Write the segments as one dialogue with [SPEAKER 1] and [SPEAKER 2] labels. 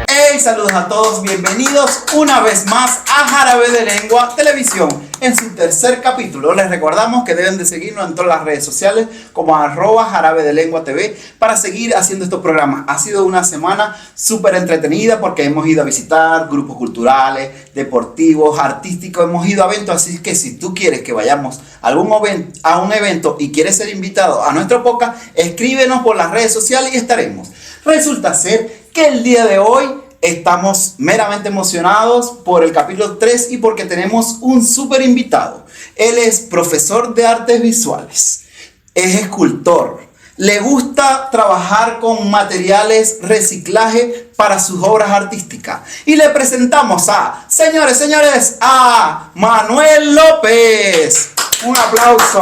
[SPEAKER 1] Hey, saludos a todos, bienvenidos una vez más a Jarabe de Lengua Televisión. En su tercer capítulo les recordamos que deben de seguirnos en todas las redes sociales como @Jarabe de Lengua TV para seguir haciendo estos programas. Ha sido una semana súper entretenida porque hemos ido a visitar grupos culturales, deportivos, artísticos, hemos ido a eventos, así que si tú quieres que vayamos a un evento y quieres ser invitado a nuestro podcast, escríbenos por las redes sociales y estaremos. Resulta ser que el día de hoy estamos meramente emocionados por el capítulo 3 y porque tenemos un súper invitado. Él es profesor de artes visuales, es escultor, le gusta trabajar con materiales reciclaje para sus obras artísticas. Y le presentamos señores, a Manuel López. Un aplauso.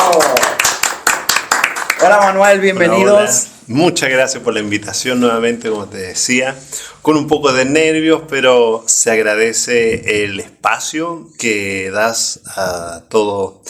[SPEAKER 1] Hola Manuel, bienvenidos.
[SPEAKER 2] Hola. Muchas gracias por la invitación nuevamente, como te decía, con un poco de nervios, pero se agradece el espacio que das a todo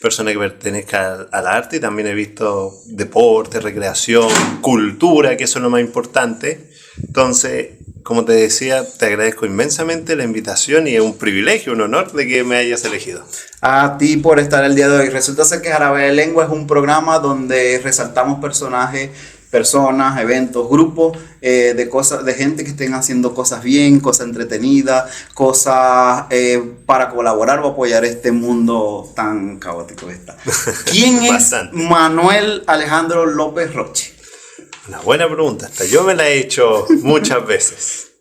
[SPEAKER 2] persona que pertenezca al arte. Y también he visto deporte, recreación, cultura, que eso es lo más importante. Entonces, como te decía, te agradezco inmensamente la invitación y es un privilegio, un honor de que me hayas elegido.
[SPEAKER 1] A ti por estar el día de hoy. Resulta ser que Jarabe de Lengua es un programa donde resaltamos personas, eventos, grupos de gente que estén haciendo cosas bien, cosas entretenidas, cosas para colaborar o apoyar este mundo tan caótico que está. ¿Quién es Manuel Alejandro López Roche?
[SPEAKER 2] Una buena pregunta, hasta yo me la he hecho muchas veces.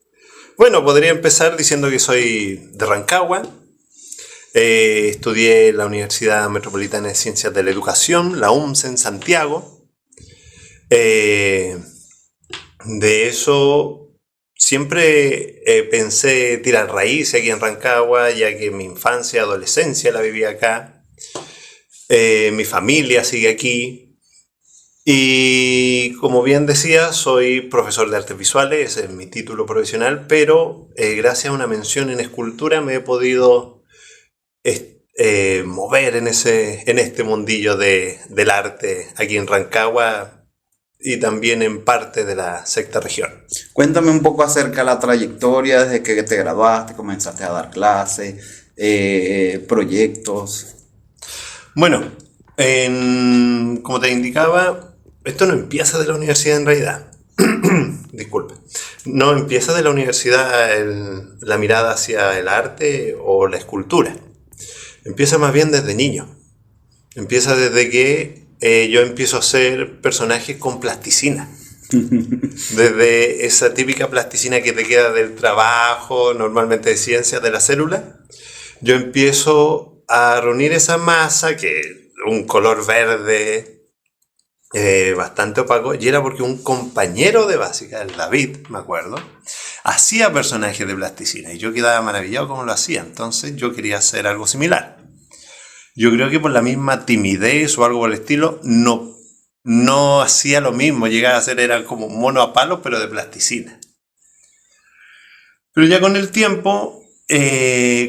[SPEAKER 2] Bueno, podría empezar diciendo que soy de Rancagua. Estudié en la Universidad Metropolitana de Ciencias de la Educación, la UMCE en Santiago. De eso siempre pensé tirar raíces aquí en Rancagua, ya que mi infancia y adolescencia la viví acá. Mi familia sigue aquí. Y como bien decía, soy profesor de artes visuales, ese es mi título profesional, pero gracias a una mención en escultura me he podido mover en este mundillo del arte aquí en Rancagua y también en parte de la sexta región.
[SPEAKER 1] Cuéntame un poco acerca de la trayectoria desde que te graduaste, comenzaste a dar clases, proyectos.
[SPEAKER 2] Bueno, como te indicaba, esto no empieza de la universidad en realidad. Disculpe. No empieza de la universidad la mirada hacia el arte o la escultura. Empieza más bien desde niño. Empieza desde que yo empiezo a hacer personajes con plasticina. Desde esa típica plasticina que te queda del trabajo, normalmente de ciencias de la célula, yo empiezo a reunir esa masa, que un color verde bastante opaco, y era porque un compañero de básica, el David, me acuerdo, hacía personajes de plasticina y yo quedaba maravillado cómo lo hacía. Entonces yo quería hacer algo similar. Yo creo que por la misma timidez o algo por el estilo, no hacía lo mismo. Llegaba a hacer, era como un mono a palos, pero de plasticina. Pero ya con el tiempo,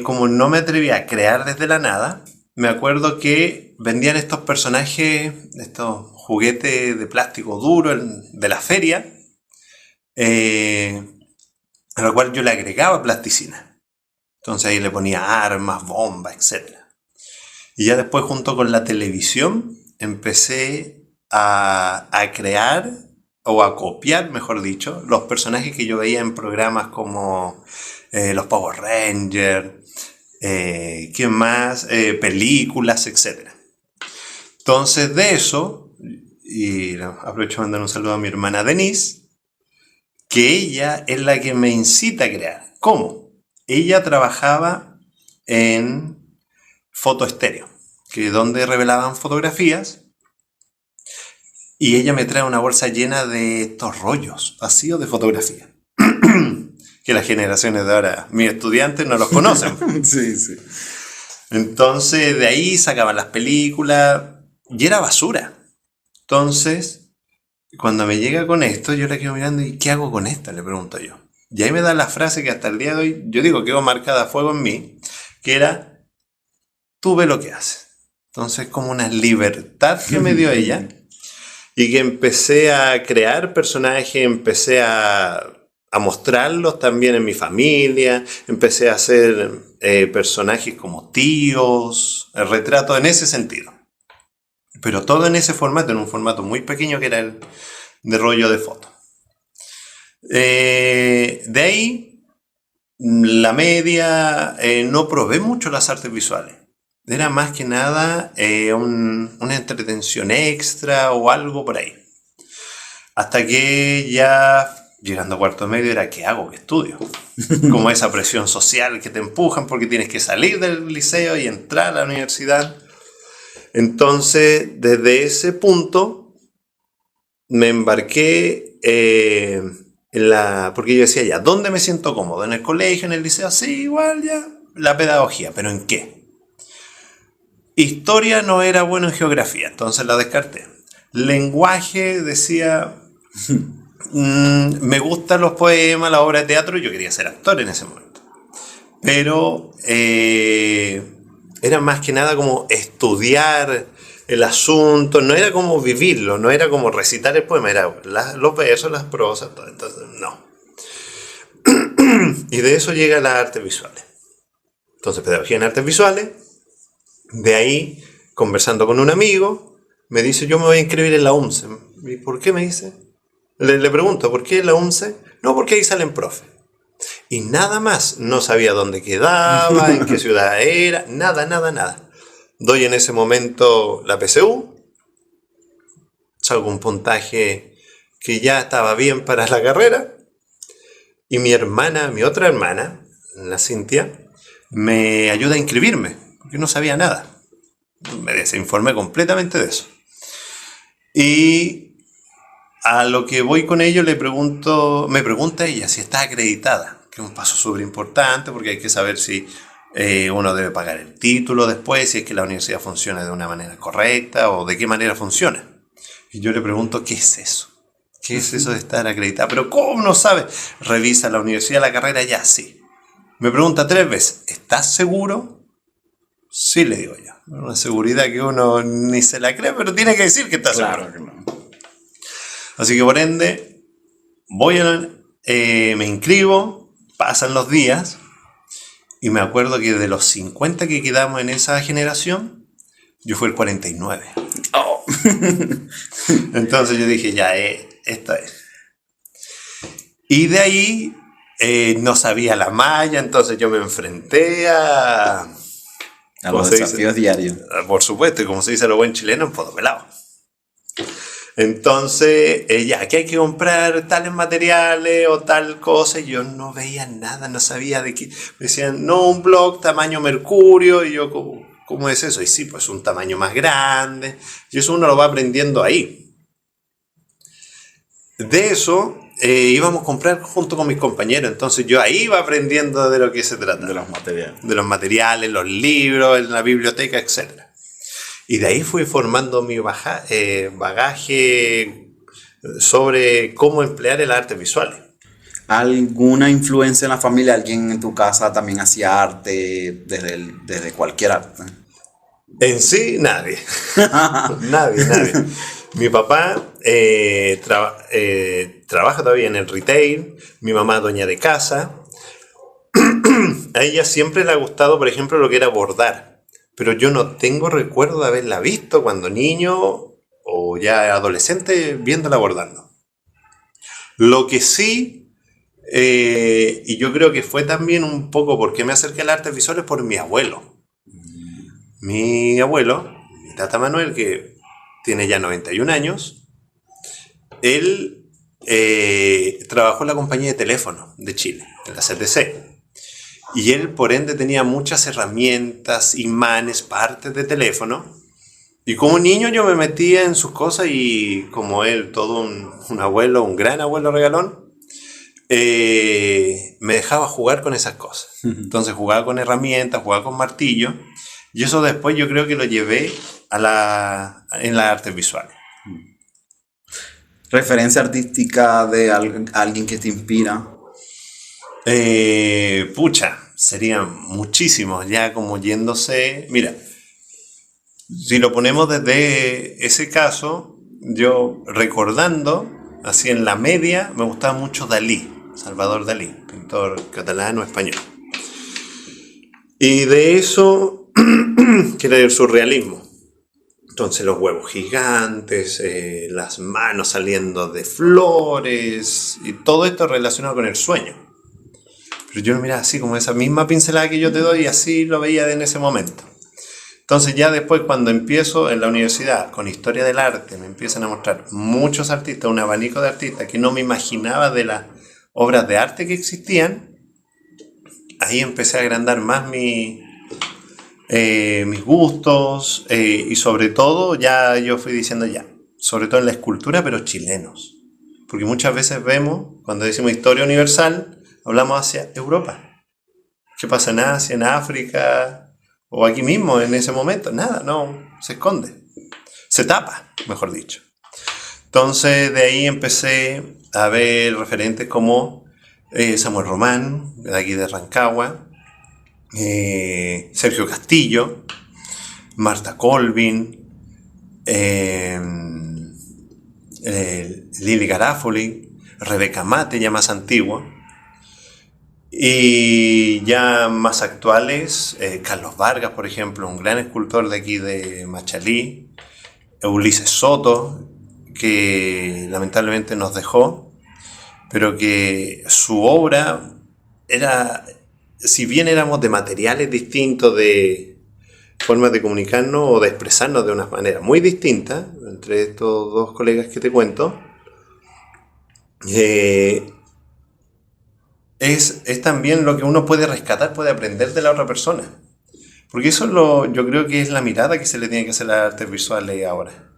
[SPEAKER 2] como no me atrevía a crear desde la nada, me acuerdo que vendían estos personajes, estos juguetes de plástico duro de la feria, a lo cual yo le agregaba plasticina. Entonces ahí le ponía armas, bombas, etc. Y ya después, junto con la televisión, empecé a crear, o a copiar, mejor dicho, los personajes que yo veía en programas como los Power Rangers, ¿quién más? Películas, etc. Entonces, de eso, y aprovecho para mandar un saludo a mi hermana Denise, que ella es la que me incita a crear. ¿Cómo? Ella trabajaba en foto estéreo, que es donde revelaban fotografías, y ella me trae una bolsa llena de estos rollos vacíos de fotografía que las generaciones de ahora, mis estudiantes, no los conocen.
[SPEAKER 1] Sí, sí.
[SPEAKER 2] Entonces de ahí sacaban las películas y era basura. Entonces, cuando me llega con esto, yo la quedo mirando y ¿qué hago con esto? Le pregunto yo. Y ahí me da la frase que hasta el día de hoy, yo digo, quedó marcada a fuego en mí, que era, tú ve lo que haces. Entonces, como una libertad que me dio ella. y que empecé a crear personajes, empecé a mostrarlos también en mi familia, empecé a hacer personajes como tíos, el retrato en ese sentido. Pero todo en ese formato, en un formato muy pequeño que era el de rollo de foto. De ahí, la media, no probé mucho las artes visuales. Era más que nada una entretención extra o algo por ahí. Hasta que ya, llegando a cuarto medio, era ¿qué hago? ¿Qué estudio? Como esa presión social que te empujan porque tienes que salir del liceo y entrar a la universidad. Entonces, desde ese punto, me embarqué porque yo decía ya, ¿dónde me siento cómodo? ¿En el colegio, en el liceo? Sí, igual ya. La pedagogía, ¿pero en qué? Historia no era bueno en geografía, entonces la descarté. Lenguaje, decía, me gustan los poemas, la obra de teatro, yo quería ser actor en ese momento. Pero era más que nada como estudiar el asunto, no era como vivirlo, no era como recitar el poema, era los versos, las prosas, todo. Entonces, no. Y de eso llega las artes visuales. Entonces, pedagogía en artes visuales. De ahí, conversando con un amigo, me dice, yo me voy a inscribir en la UNCE. ¿Y por qué me dice? Le pregunto, ¿por qué la UNCE? No, porque ahí salen profes. Y nada más, no sabía dónde quedaba, en qué ciudad era, nada. Doy en ese momento la PSU, salgo un puntaje que ya estaba bien para la carrera, y mi otra hermana, la Cintia, me ayuda a inscribirme, porque no sabía nada. Me desinformé completamente de eso. Y a lo que voy con ello me pregunta ella si está acreditada, que es un paso súper importante porque hay que saber si uno debe pagar el título después, si es que la universidad funciona de una manera correcta o de qué manera funciona. Y yo le pregunto, ¿qué es eso? ¿Qué es eso de estar acreditada? Pero ¿cómo no sabe? Revisa la universidad, la carrera, ya sí. Me pregunta 3 veces, ¿estás seguro? Sí, le digo yo. Una seguridad que uno ni se la cree, pero tiene que decir que está seguro.
[SPEAKER 1] Claro que no.
[SPEAKER 2] Así que por ende, me inscribo, pasan los días, y me acuerdo que de los 50 que quedamos en esa generación, yo fui el 49.
[SPEAKER 1] Oh.
[SPEAKER 2] Entonces yo dije, ya, esta es. Y de ahí no sabía la malla, entonces yo me enfrenté a
[SPEAKER 1] los desafíos diarios.
[SPEAKER 2] Por supuesto, como se dice lo buen chileno, en fotopelado. Entonces, ya, que hay que comprar tales materiales o tal cosa, y yo no veía nada, no sabía de qué. Me decían, no, un blog tamaño mercurio, y yo, ¿cómo es eso? Y sí, pues un tamaño más grande, y eso uno lo va aprendiendo ahí. De eso íbamos a comprar junto con mis compañeros, entonces yo ahí iba aprendiendo de lo que se trata.
[SPEAKER 1] De los materiales.
[SPEAKER 2] De los materiales, los libros, en la biblioteca, etc. Y de ahí fui formando mi bagaje sobre cómo emplear el arte visual.
[SPEAKER 1] ¿Alguna influencia en la familia? ¿Alguien en tu casa también hacía arte desde cualquier arte?
[SPEAKER 2] En sí, nadie. nadie. Mi papá trabaja todavía en el retail, mi mamá dueña de casa. A ella siempre le ha gustado, por ejemplo, lo que era bordar. Pero yo no tengo recuerdo de haberla visto cuando niño o ya adolescente viéndola bordando. Lo que sí, y yo creo que fue también un poco porque me acerqué al arte visual, es por mi abuelo. Mi abuelo, mi tata Manuel, que tiene ya 91 años, él trabajó en la compañía de teléfono de Chile, en la CTC. Y él, por ende, tenía muchas herramientas, imanes, partes de teléfono. Y como niño yo me metía en sus cosas y como él, todo un abuelo, un gran abuelo regalón, me dejaba jugar con esas cosas. Entonces jugaba con herramientas, jugaba con martillo. Y eso después yo creo que lo llevé en las artes visuales.
[SPEAKER 1] ¿Referencia artística de alguien que te inspira?
[SPEAKER 2] Serían muchísimos, ya como yéndose. Mira, si lo ponemos desde ese caso, yo recordando, así en la media, me gustaba mucho Dalí, Salvador Dalí, pintor catalán o español. Y de eso, que era el surrealismo. Entonces los huevos gigantes, las manos saliendo de flores, y todo esto relacionado con el sueño. Pero yo lo miraba así, como esa misma pincelada que yo te doy, y así lo veía en ese momento. Entonces ya después, cuando empiezo en la universidad con historia del arte, me empiezan a mostrar muchos artistas, un abanico de artistas que no me imaginaba de las obras de arte que existían. Ahí empecé a agrandar más mis gustos, y sobre todo ya yo fui diciendo sobre todo en la escultura, pero chilenos. Porque muchas veces vemos, cuando decimos historia universal, hablamos hacia Europa. ¿Qué pasa en Asia, en África? O aquí mismo, en ese momento, nada, no, se esconde. Se tapa, mejor dicho. Entonces, de ahí empecé a ver referentes como Samuel Román, de aquí de Rancagua, Sergio Castillo, Marta Colvin, Lili Garafoli, Rebeca Mate, ya más antigua. Y ya más actuales, Carlos Vargas, por ejemplo, un gran escultor de aquí de Machalí, Ulises Soto, que lamentablemente nos dejó, pero que su obra era, si bien éramos de materiales distintos, de formas de comunicarnos o de expresarnos de una manera muy distinta, entre estos dos colegas que te cuento, es también lo que uno puede rescatar, puede aprender de la otra persona. Porque eso yo creo que es la mirada que se le tiene que hacer a las artes visuales ahora.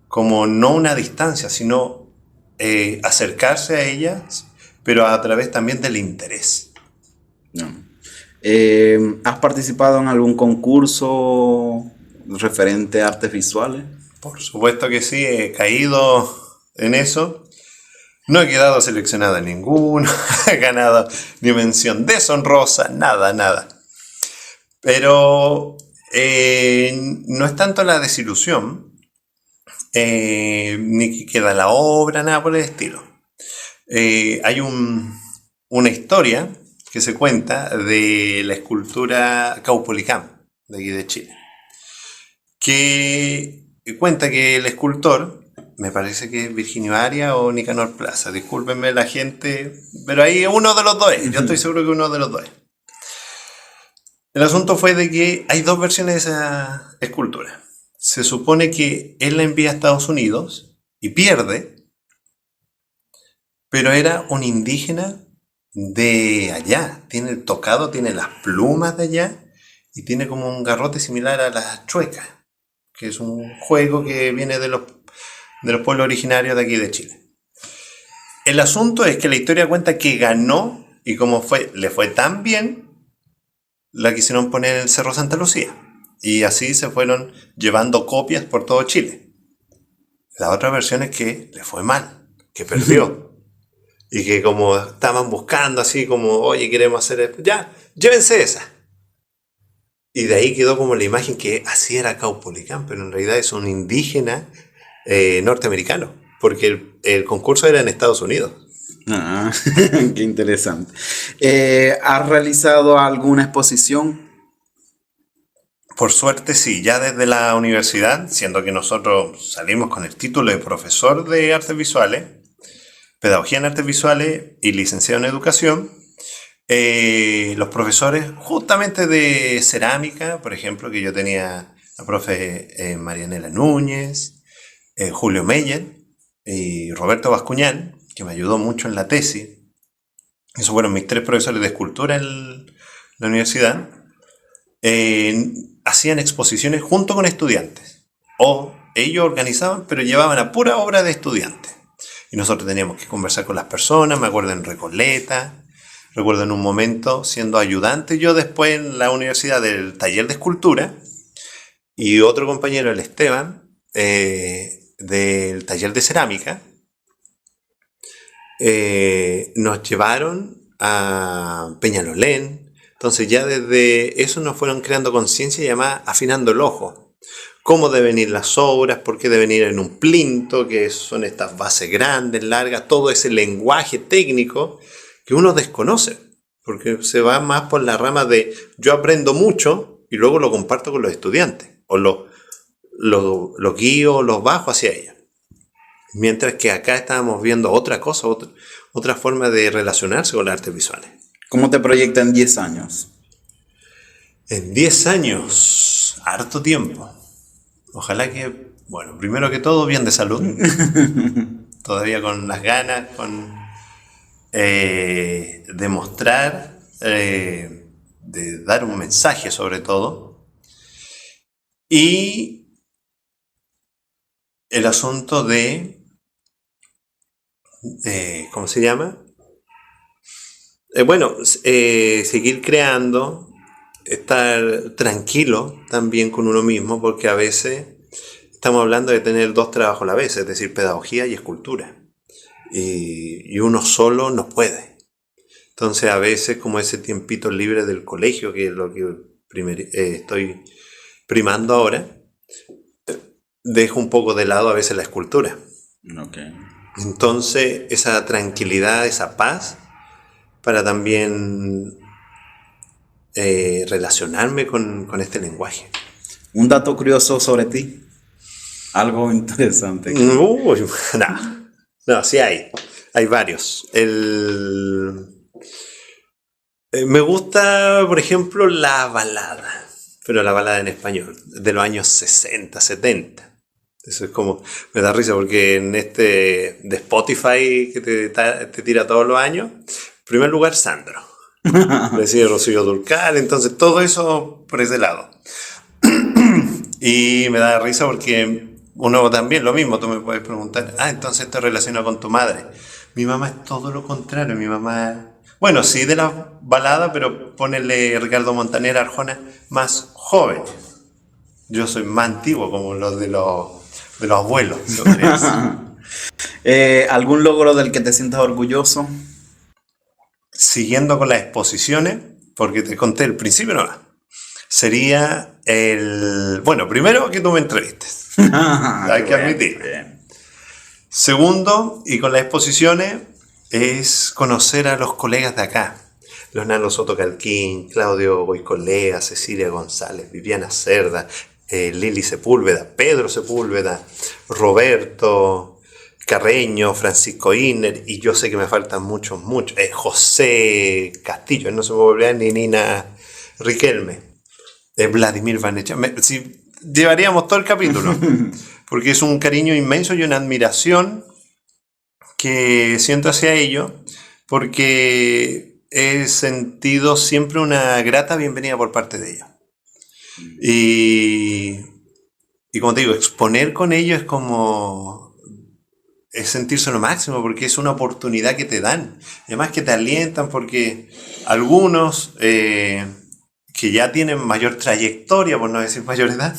[SPEAKER 2] Como no una distancia, sino acercarse a ellas, pero a través también del interés.
[SPEAKER 1] No. ¿Has participado en algún concurso referente a artes visuales?
[SPEAKER 2] Por supuesto que sí, he caído en eso. No he quedado seleccionado en ninguno, he ganado ni mención deshonrosa, nada. Pero no es tanto la desilusión, ni que queda la obra, nada por el estilo. Hay una historia que se cuenta de la escultura Caupolicán, de aquí de Chile, que cuenta que el escultor, me parece que es Virginio Arias o Nicanor Plaza, discúlpenme la gente, pero ahí uno de los dos es, yo estoy seguro que uno de los dos es. El asunto fue de que hay dos versiones de esa escultura. Se supone que él la envía a Estados Unidos y pierde, pero era un indígena de allá, tiene el tocado, tiene las plumas de allá y tiene como un garrote similar a las chuecas, que es un juego que viene de los pueblos originarios de aquí de Chile. El asunto es que la historia cuenta que ganó, y como le fue tan bien, la quisieron poner en el Cerro Santa Lucía. Y así se fueron llevando copias por todo Chile. La otra versión es que le fue mal, que perdió. Y que como estaban buscando así como, oye, queremos hacer esto, ya, llévense esa. Y de ahí quedó como la imagen que así era Caupolicán, pero en realidad es un indígena norteamericano, porque el concurso era en Estados Unidos.
[SPEAKER 1] Ah, qué interesante. ¿Has realizado alguna exposición?
[SPEAKER 2] Por suerte sí, ya desde la universidad, siendo que nosotros salimos con el título de profesor de artes visuales, pedagogía en artes visuales y licenciado en educación, los profesores justamente de cerámica, por ejemplo, que yo tenía la profe Marianela Núñez, Julio Meyer y Roberto Bascuñán, que me ayudó mucho en la tesis. Esos fueron mis tres profesores de escultura en la universidad. Hacían exposiciones junto con estudiantes. O ellos organizaban, pero llevaban a pura obra de estudiantes. Y nosotros teníamos que conversar con las personas. Me acuerdo en Recoleta. Recuerdo en un momento siendo ayudante yo después en la universidad del taller de escultura. Y otro compañero, el Esteban, del taller de cerámica, nos llevaron a Peñalolén. Entonces ya desde eso nos fueron creando conciencia llamada afinando el ojo, cómo deben ir las obras, por qué deben ir en un plinto, que son estas bases grandes, largas, todo ese lenguaje técnico que uno desconoce, porque se va más por la rama de yo aprendo mucho y luego lo comparto con los estudiantes, o los guío, los bajo hacia ellos. Mientras que acá estábamos viendo otra cosa, otra forma de relacionarse con las artes visuales.
[SPEAKER 1] ¿Cómo te proyectas en 10 años?
[SPEAKER 2] En 10 años, harto tiempo. Ojalá que, bueno, primero que todo, bien de salud. Todavía con las ganas, con demostrar, de dar un mensaje sobre todo. Y el asunto de, ¿cómo se llama? Seguir creando, estar tranquilo también con uno mismo, porque a veces estamos hablando de tener 2 trabajos a la vez, es decir, pedagogía y escultura. Y uno solo no puede. Entonces a veces, como ese tiempito libre del colegio, que es lo que estoy primando ahora, dejo un poco de lado a veces la escultura.
[SPEAKER 1] Okay.
[SPEAKER 2] Entonces esa tranquilidad, esa paz, para también relacionarme con este lenguaje.
[SPEAKER 1] Un dato curioso sobre ti. Algo interesante.
[SPEAKER 2] Uy, no, sí hay varios. Me gusta, por ejemplo, la balada, pero la balada en español, de los años 60, 70. Eso es como, me da risa porque en de Spotify que te tira todos los años, en primer lugar Sandro, decía Rocío Dúrcal, entonces todo eso por ese lado. Y me da risa porque uno también, lo mismo, tú me puedes preguntar, entonces esto relaciona con tu madre. Mi mamá es todo lo contrario, mi mamá, bueno, sí de la balada, pero ponele Ricardo Montaner, Arjona, más joven. Yo soy más antiguo, como los de los abuelos.
[SPEAKER 1] ¿Algún logro del que te sientas orgulloso?
[SPEAKER 2] Siguiendo con las exposiciones, porque te conté el principio, no, sería bueno, primero que tú me entrevistes. Hay que admitir. Bien. Segundo, y con las exposiciones, es conocer a los colegas de acá. Leonardo Soto Calquín, Claudio Goicolea, Cecilia González, Viviana Cerda, Lili Sepúlveda, Pedro Sepúlveda, Roberto Carreño, Francisco Inner, y yo sé que me faltan muchos. José Castillo, no se me olvida, ni Nina Riquelme, Vladimir Vanecha. Si llevaríamos todo el capítulo, porque es un cariño inmenso y una admiración que siento hacia ellos, porque he sentido siempre una grata bienvenida por parte de ellos. Y como te digo, exponer con ellos es sentirse lo máximo, porque es una oportunidad que te dan, y además que te alientan, porque algunos que ya tienen mayor trayectoria, por no decir mayor edad,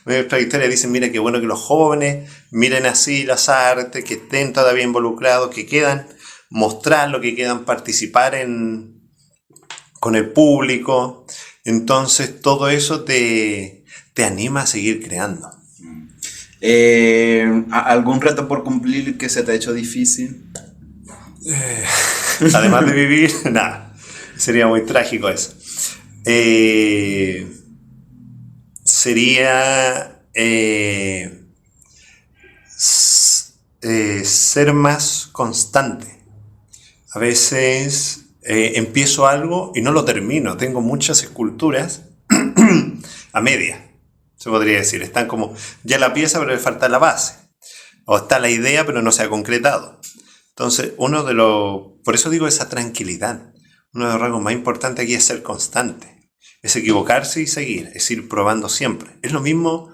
[SPEAKER 2] mayor trayectoria, dicen, mira qué bueno que los jóvenes miren así las artes, que estén todavía involucrados, que quieran mostrarlo, que quieran participar con el público. Entonces todo eso te anima a seguir creando.
[SPEAKER 1] ¿Algún reto por cumplir que se te ha hecho difícil?
[SPEAKER 2] Además de vivir, nada, sería muy trágico eso. Sería ser más constante. A veces empiezo algo y no lo termino. Tengo muchas esculturas a media, se podría decir. Están como ya la pieza, pero le falta la base. O está la idea, pero no se ha concretado. Entonces, por eso digo esa tranquilidad. Uno de los rasgos más importantes aquí es ser constante. Es equivocarse y seguir, es ir probando siempre. Es lo mismo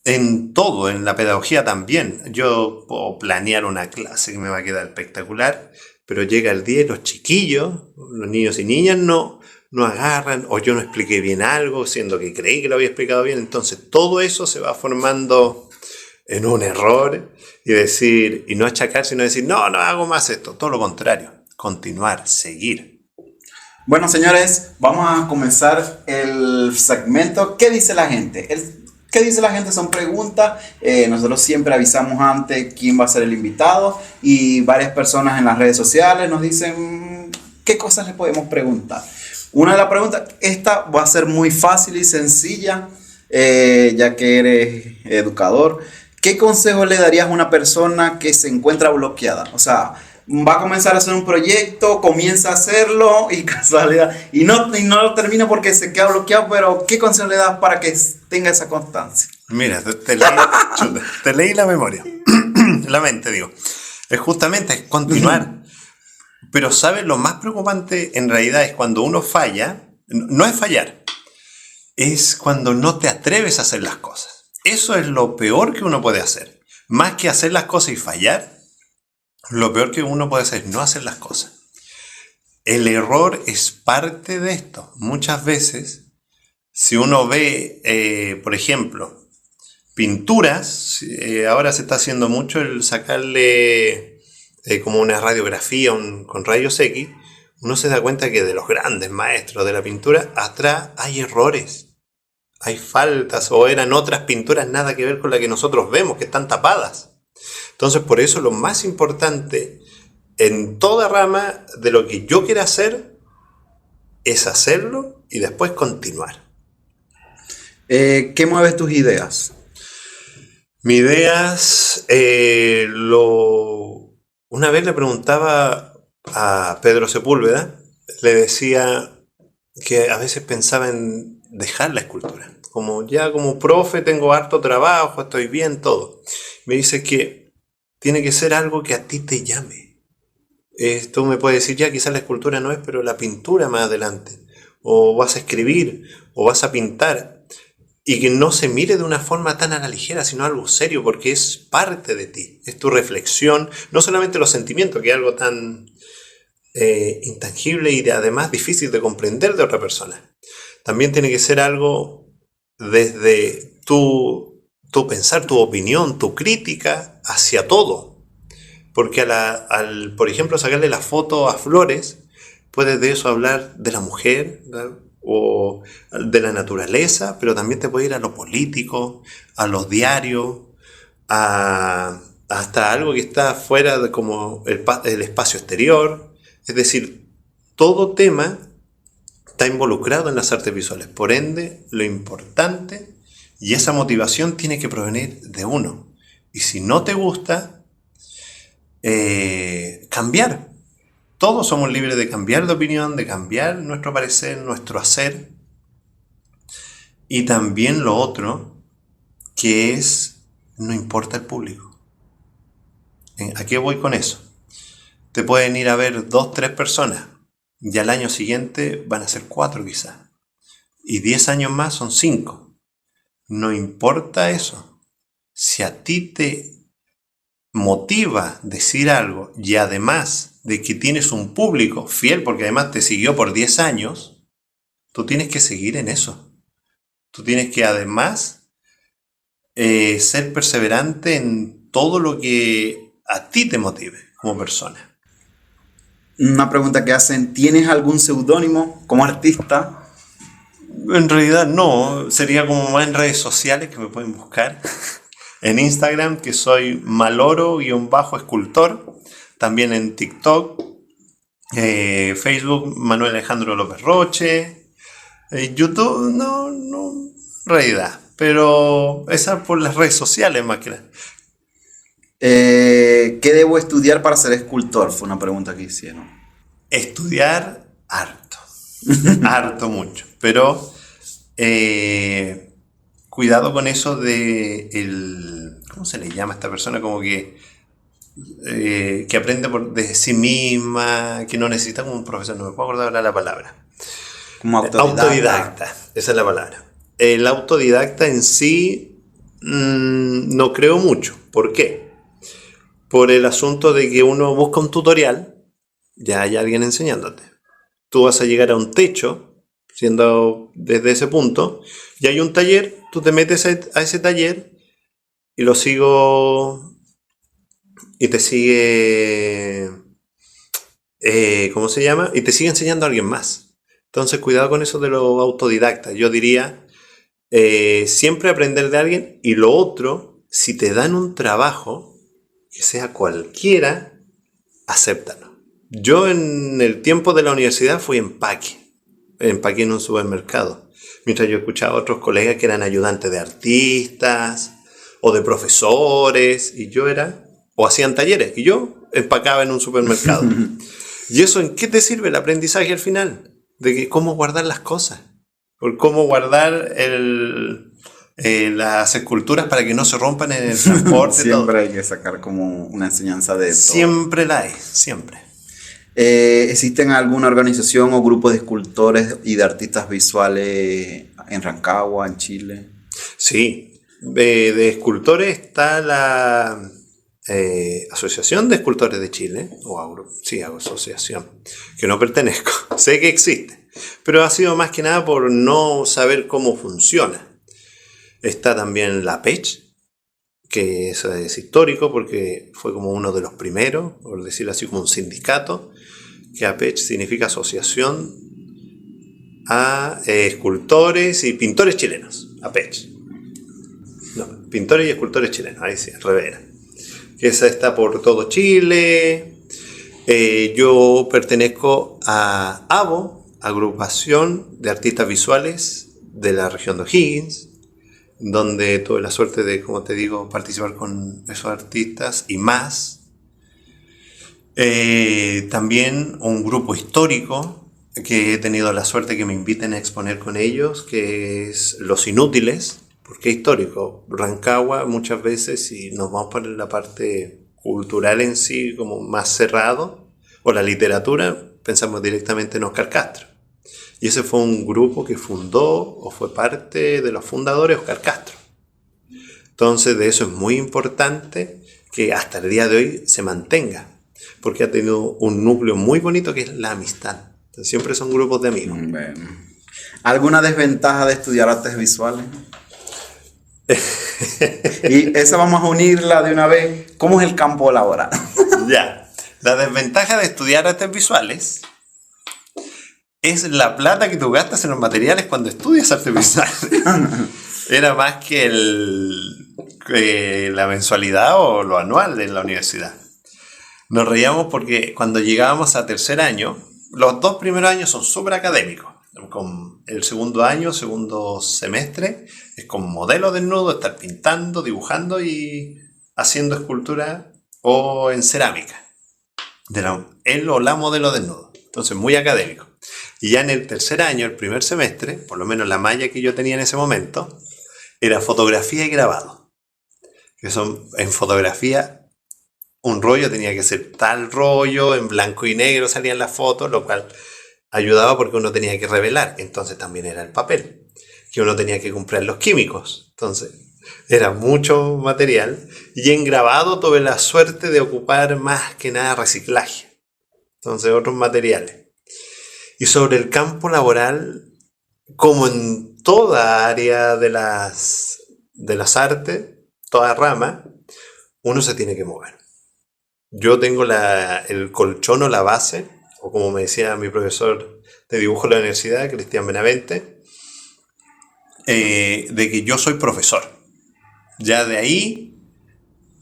[SPEAKER 2] en todo, en la pedagogía también. Yo puedo planear una clase que me va a quedar espectacular, pero llega el día y los chiquillos, los niños y niñas no agarran, o yo no expliqué bien algo, siendo que creí que lo había explicado bien. Entonces todo eso se va formando en un error y no achacar, sino decir, no hago más esto. Todo lo contrario, continuar, seguir.
[SPEAKER 1] Bueno, señores, vamos a comenzar el segmento ¿Qué dice la gente? ¿Qué dice la gente? Son preguntas. Nosotros siempre avisamos antes quién va a ser el invitado y varias personas en las redes sociales nos dicen qué cosas le podemos preguntar. Una de las preguntas, esta va a ser muy fácil y sencilla, ya que eres educador. ¿Qué consejo le darías a una persona que se encuentra bloqueada? O sea, va a comenzar a hacer un proyecto, comienza a hacerlo y casualidad, y no lo termina porque se queda bloqueado, pero ¿qué consejo le das para que tenga esa constancia?
[SPEAKER 2] Mira, te leí la memoria, la mente, digo. Es justamente continuar. Pero, ¿sabes? Lo más preocupante en realidad es cuando uno falla. No es fallar, es cuando no te atreves a hacer las cosas. Eso es lo peor que uno puede hacer. Más que hacer las cosas y fallar, lo peor que uno puede hacer es no hacer las cosas. El error es parte de esto. Muchas veces, si uno ve, por ejemplo, pinturas, ahora se está haciendo mucho el sacarle como una radiografía con rayos X, uno se da cuenta que de los grandes maestros de la pintura, atrás hay errores, hay faltas, o eran otras pinturas nada que ver con la que nosotros vemos, que están tapadas. Entonces, por eso lo más importante en toda rama de lo que yo quiera hacer es hacerlo y después continuar.
[SPEAKER 1] ¿Qué mueve tus ideas?
[SPEAKER 2] Mis ideas, una vez le preguntaba a Pedro Sepúlveda, le decía que a veces pensaba en dejar la escultura. Como ya como profe tengo harto trabajo, estoy bien, todo. Me dice que tiene que ser algo que a ti te llame. Tú me puedes decir, ya quizás la escultura no es, pero la pintura más adelante. O vas a escribir, o vas a pintar. Y que no se mire de una forma tan a la ligera, sino algo serio, porque es parte de ti. Es tu reflexión, no solamente los sentimientos, que es algo tan intangible y además difícil de comprender de otra persona. También tiene que ser algo desde tu pensar, tu opinión, tu crítica hacia todo. Porque al, por ejemplo, sacarle la foto a flores, puedes de eso hablar de la mujer, ¿verdad? O de la naturaleza, pero también te puede ir a lo político, a los diarios, hasta algo que está fuera de como el espacio exterior. Es decir, todo tema está involucrado en las artes visuales. Por ende, lo importante y esa motivación tiene que provenir de uno. Y si no te gusta, cambiar. Todos somos libres de cambiar de opinión, de cambiar nuestro parecer, nuestro hacer. Y también lo otro, que es, no importa el público. ¿A qué voy con eso? Te pueden ir a ver 2, 3 personas. Y al año siguiente van a ser 4 quizás. Y 10 años más son 5. No importa eso. Si a ti te motiva decir algo y además de que tienes un público fiel, porque además te siguió por 10 años, tú tienes que seguir en eso. Tú tienes que además ser perseverante en todo lo que a ti te motive como persona.
[SPEAKER 1] Una pregunta que hacen, ¿tienes algún seudónimo como artista?
[SPEAKER 2] En realidad no, sería como más en redes sociales que me pueden buscar. En Instagram, que soy maloro_escultor. También en TikTok. Facebook, Manuel Alejandro López Roche. YouTube, no, en realidad. Pero esa por las redes sociales más que nada.
[SPEAKER 1] ¿Qué debo estudiar para ser escultor? Fue una pregunta que hicieron.
[SPEAKER 2] Estudiar harto. Harto mucho. Pero cuidado con eso de ¿cómo se le llama a esta persona? Como que aprende de sí misma, que no necesita como un profesor, no me puedo acordar ahora la palabra.
[SPEAKER 1] Como
[SPEAKER 2] Autodidacta, esa es la palabra. El autodidacta en sí no creo mucho. ¿Por qué? Por el asunto de que uno busca un tutorial, ya hay alguien enseñándote. Tú vas a llegar a un techo, siendo desde ese punto, y hay un taller, tú te metes a ese taller y lo sigo y te sigue, ¿cómo se llama? Y te sigue enseñando a alguien más. Entonces cuidado con eso de lo autodidacta. Yo diría siempre aprender de alguien. Y lo otro, si te dan un trabajo, que sea cualquiera, acéptalo. Yo en el tiempo de la universidad fui empaque en un supermercado, mientras yo escuchaba a otros colegas que eran ayudantes de artistas o de profesores, o hacían talleres, y yo empacaba en un supermercado. ¿Y eso en qué te sirve el aprendizaje al final? De que cómo guardar las cosas, o cómo guardar las esculturas para que no se rompan en el transporte.
[SPEAKER 1] Siempre
[SPEAKER 2] todo.
[SPEAKER 1] hay que sacar como una enseñanza de todo.
[SPEAKER 2] Siempre la hay, siempre.
[SPEAKER 1] ¿Existen alguna organización o grupo de escultores y de artistas visuales en Rancagua, en Chile?
[SPEAKER 2] Sí, de escultores está la Asociación de Escultores de Chile, asociación, que no pertenezco, sé que existe, pero ha sido más que nada por no saber cómo funciona. Está también la PECH, que es histórico porque fue como uno de los primeros, por decirlo así, como un sindicato, que APECH significa Asociación a Escultores y Pintores Chilenos, APECH. No, Pintores y Escultores Chilenos, ahí sí, Revera. Esa está por todo Chile. Yo pertenezco a AVO, Agrupación de Artistas Visuales de la región de O'Higgins, donde tuve la suerte de, como te digo, participar con esos artistas y más. También un grupo histórico que he tenido la suerte que me inviten a exponer con ellos, que es Los Inútiles. ¿Por qué histórico? Rancagua muchas veces, si nos vamos para la parte cultural en sí, como más cerrado, o la literatura, pensamos directamente en Oscar Castro. Y ese fue un grupo que fundó o fue parte de los fundadores Oscar Castro. Entonces de eso es muy importante que hasta el día de hoy se mantenga, porque ha tenido un núcleo muy bonito que es la amistad. Entonces, siempre son grupos de amigos.
[SPEAKER 1] Bueno. ¿Alguna desventaja de estudiar artes visuales? Y esa vamos a unirla de una vez. ¿Cómo es el campo laboral?
[SPEAKER 2] Ya. La desventaja de estudiar artes visuales es la plata que tú gastas en los materiales cuando estudias artes visuales. Era más que la mensualidad o lo anual de la universidad. Nos reíamos porque cuando llegábamos a tercer año, los 2 primeros años son súper académicos. Con el segundo año, segundo semestre, es con modelo desnudo, estar pintando, dibujando y haciendo escultura o en cerámica. Él o la modelo desnudo. Entonces, muy académico. Y ya en el tercer año, el primer semestre, por lo menos la malla que yo tenía en ese momento, era fotografía y grabado. Que son, en fotografía, un rollo tenía que ser tal rollo, en blanco y negro salían las fotos, lo cual ayudaba porque uno tenía que revelar. Entonces también era el papel, que uno tenía que comprar los químicos. Entonces era mucho material. Y en grabado tuve la suerte de ocupar más que nada reciclaje. Entonces otros materiales. Y sobre el campo laboral, como en toda área de las artes, toda rama, uno se tiene que mover. Yo tengo el colchón o la base, o como me decía mi profesor de dibujo de la universidad, Cristian Benavente, de que yo soy profesor. Ya de ahí,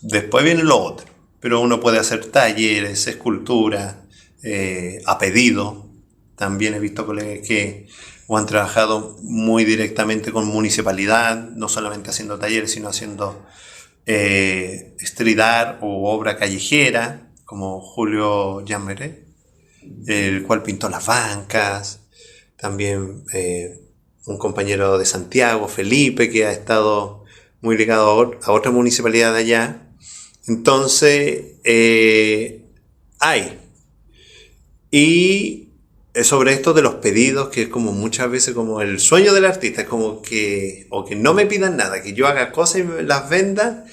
[SPEAKER 2] después viene lo otro. Pero uno puede hacer talleres, escultura, a pedido. También he visto colegas que han trabajado muy directamente con municipalidad, no solamente haciendo talleres, sino haciendo street art o obra callejera, como Julio Llameré, el cual pintó las bancas. También un compañero de Santiago, Felipe, que ha estado muy ligado a otra municipalidad de allá. Entonces, hay. Y sobre esto de los pedidos, que es como muchas veces como el sueño del artista, es como que, o que no me pidan nada, que yo haga cosas y las venda,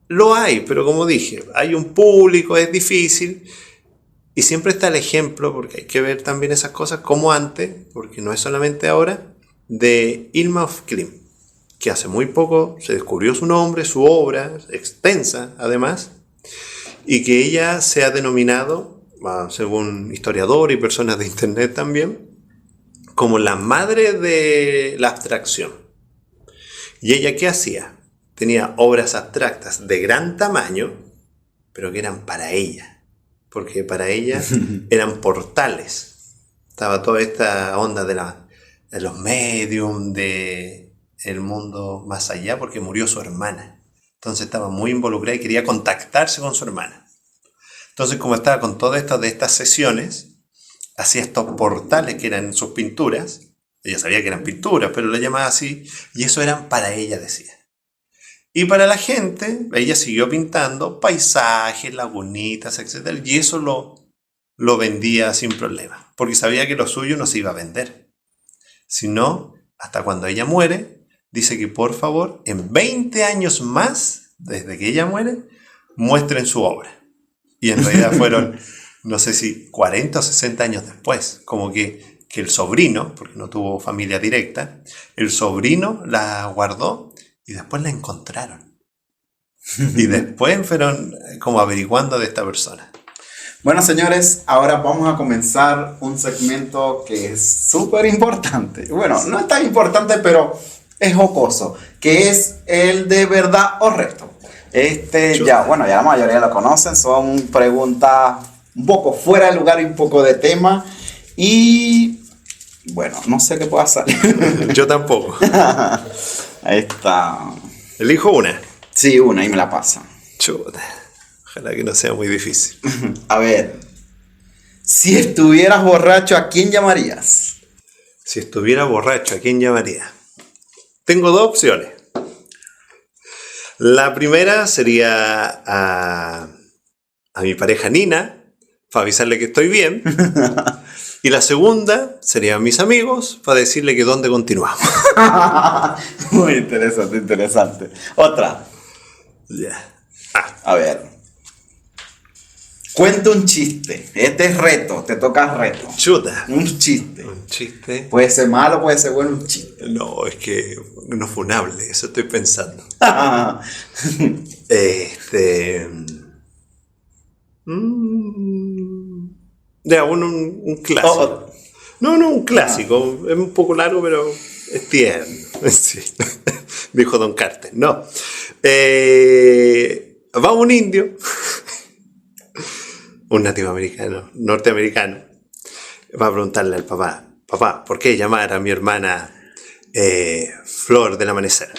[SPEAKER 2] lo hay, pero como dije, hay un público, es difícil, y siempre está el ejemplo, porque hay que ver también esas cosas como antes, porque no es solamente ahora, de Irma of Klim, que hace muy poco se descubrió su nombre, su obra, extensa además, y que ella se ha denominado, según historiadores y personas de internet también, como la madre de la abstracción. ¿Y ella qué hacía? Tenía obras abstractas de gran tamaño, pero que eran para ella. Porque para ella eran portales. Estaba toda esta onda de los medium, de el mundo más allá, porque murió su hermana. Entonces estaba muy involucrada y quería contactarse con su hermana. Entonces, como estaba con todo esto de estas sesiones, hacía estos portales que eran sus pinturas. Ella sabía que eran pinturas, pero lo llamaba así. Y eso eran para ella, decía. Y para la gente, ella siguió pintando paisajes, lagunitas, etc. Y eso lo vendía sin problema. Porque sabía que lo suyo no se iba a vender. Sino, hasta cuando ella muere, dice que por favor, en 20 años más, desde que ella muere, muestren su obra. Y en realidad fueron, no sé si 40 o 60 años después, como que el sobrino, porque no tuvo familia directa, el sobrino la guardó y después la encontraron. Y después fueron como averiguando de esta persona.
[SPEAKER 1] Bueno, señores, ahora vamos a comenzar un segmento que es súper importante. Bueno, no es tan importante, pero es jocoso, que es el de verdad o reto. Ya la mayoría lo conocen, son preguntas un poco fuera de lugar y un poco de tema. Y bueno, no sé qué pueda salir.
[SPEAKER 2] Yo tampoco.
[SPEAKER 1] Ahí está.
[SPEAKER 2] Elijo una.
[SPEAKER 1] Sí, una y me la pasa.
[SPEAKER 2] Chuta. Ojalá que no sea muy difícil.
[SPEAKER 1] A ver, si estuvieras borracho, ¿a quién llamarías?
[SPEAKER 2] Si estuviera borracho, ¿a quién llamaría? Tengo dos opciones. La primera sería a mi pareja Nina, para avisarle que estoy bien. Y la segunda sería a mis amigos, para decirle que dónde continuamos.
[SPEAKER 1] Muy interesante. Otra.
[SPEAKER 2] Ya.
[SPEAKER 1] A ver. Cuenta un chiste. Este es reto, te toca reto.
[SPEAKER 2] Chuta.
[SPEAKER 1] Un chiste.
[SPEAKER 2] Un chiste.
[SPEAKER 1] Puede ser malo, puede ser bueno, un chiste.
[SPEAKER 2] No, es que no es funable, eso estoy pensando. Ya, un clásico. No, un clásico. Es un poco largo, pero es tierno. Sí. Dijo Don Carter. No. Va un indio, un nativo americano, norteamericano, va a preguntarle al papá: papá, ¿por qué llamar a mi hermana Flor del Amanecer?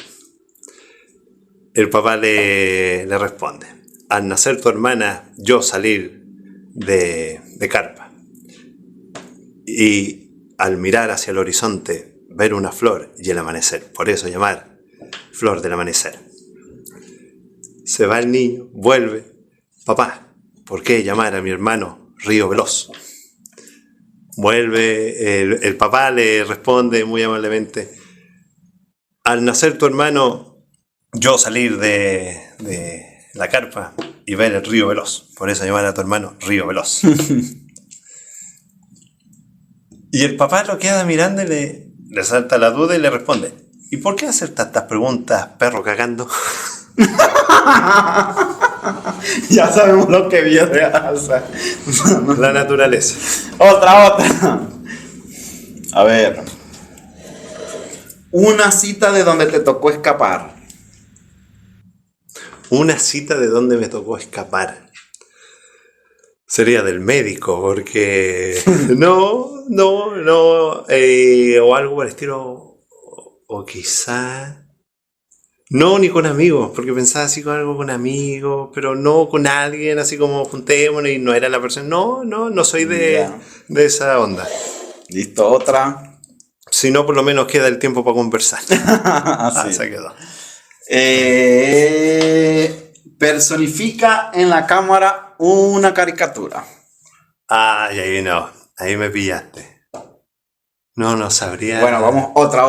[SPEAKER 2] El papá le responde: al nacer tu hermana, yo salir de carpa. Y al mirar hacia el horizonte, ver una flor y el amanecer. Por eso llamar Flor del Amanecer. Se va el niño, vuelve. Papá, ¿por qué llamar a mi hermano Río Veloz? Vuelve, el papá le responde muy amablemente: al nacer tu hermano, yo salir de la carpa y ver el río Veloz. Por eso llamar a tu hermano Río Veloz. Y el papá lo queda mirando y le salta la duda y le responde: ¿y por qué hacer tantas preguntas, perro cagando?
[SPEAKER 1] Ya sabemos lo que viene a hacer.
[SPEAKER 2] La naturaleza.
[SPEAKER 1] Otra. A ver. Una cita de donde te tocó escapar.
[SPEAKER 2] Una cita de donde me tocó escapar. Sería del médico, porque no, o algo por el estilo, o quizá, no, ni con amigos, porque pensaba así con algo con amigos, pero no con alguien, así como juntémonos y no era la persona, no soy de esa onda.
[SPEAKER 1] Listo, otra.
[SPEAKER 2] Si no, por lo menos queda el tiempo para conversar.
[SPEAKER 1] Sí.
[SPEAKER 2] Se quedó.
[SPEAKER 1] Personifica en la cámara una caricatura.
[SPEAKER 2] Ay, ahí me pillaste. No sabría.
[SPEAKER 1] Bueno, vamos, otra.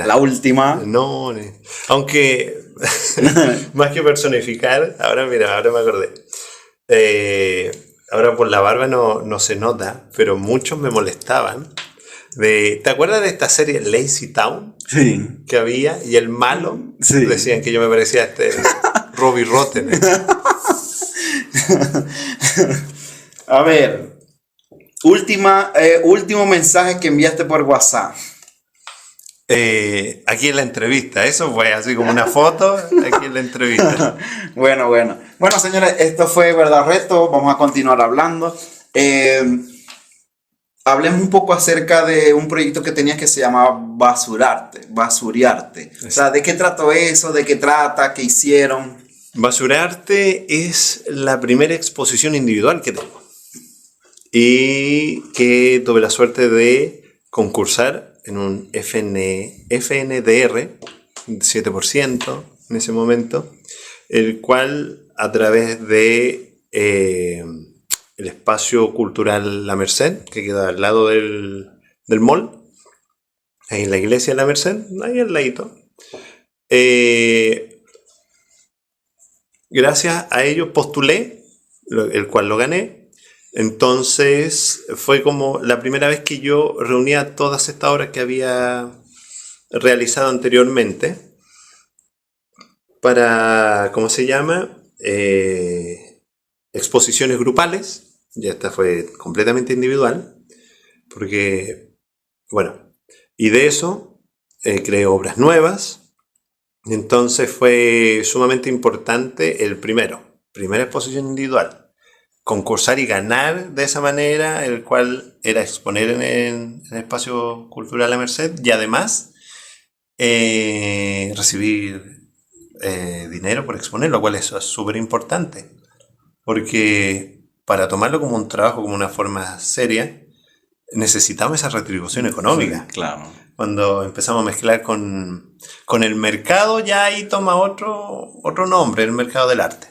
[SPEAKER 1] La última.
[SPEAKER 2] No, aunque más que personificar, ahora me acordé. Ahora por la barba no se nota, pero muchos me molestaban. ¿Te acuerdas de esta serie Lazy Town?
[SPEAKER 1] Sí.
[SPEAKER 2] Que había, y el malo,
[SPEAKER 1] sí,
[SPEAKER 2] decían que yo me parecía a Robbie Rotten.
[SPEAKER 1] A ver, último mensaje que enviaste por WhatsApp.
[SPEAKER 2] Aquí en la entrevista, eso fue así como una foto, aquí en la entrevista.
[SPEAKER 1] Bueno, bueno. Bueno, señores, esto fue Verdad Reto. Vamos a continuar hablando. Hablemos un poco acerca de un proyecto que tenías que se llamaba Basuriarte. O sea, ¿de qué trató eso? ¿De qué trata? ¿Qué hicieron?
[SPEAKER 2] Basuriarte es la primera exposición individual que tengo. Y que tuve la suerte de concursar en un FNDR 7% en ese momento, el cual a través de el espacio cultural La Merced, que queda al lado del mall, ahí en la iglesia de La Merced, ahí al ladito, gracias a ello postulé, el cual lo gané. Entonces fue como la primera vez que yo reunía todas estas obras que había realizado anteriormente para, ¿cómo se llama? Exposiciones grupales. Ya esta fue completamente individual, porque, bueno, y de eso creé obras nuevas. Entonces fue sumamente importante primera exposición individual. Concursar y ganar de esa manera, el cual era exponer en el espacio cultural La Merced y además recibir dinero por exponer, lo cual eso es súper importante, porque para tomarlo como un trabajo, como una forma seria, necesitamos esa retribución económica.
[SPEAKER 1] Sí, claro.
[SPEAKER 2] Cuando empezamos a mezclar con el mercado, ya ahí toma otro nombre, el mercado del arte.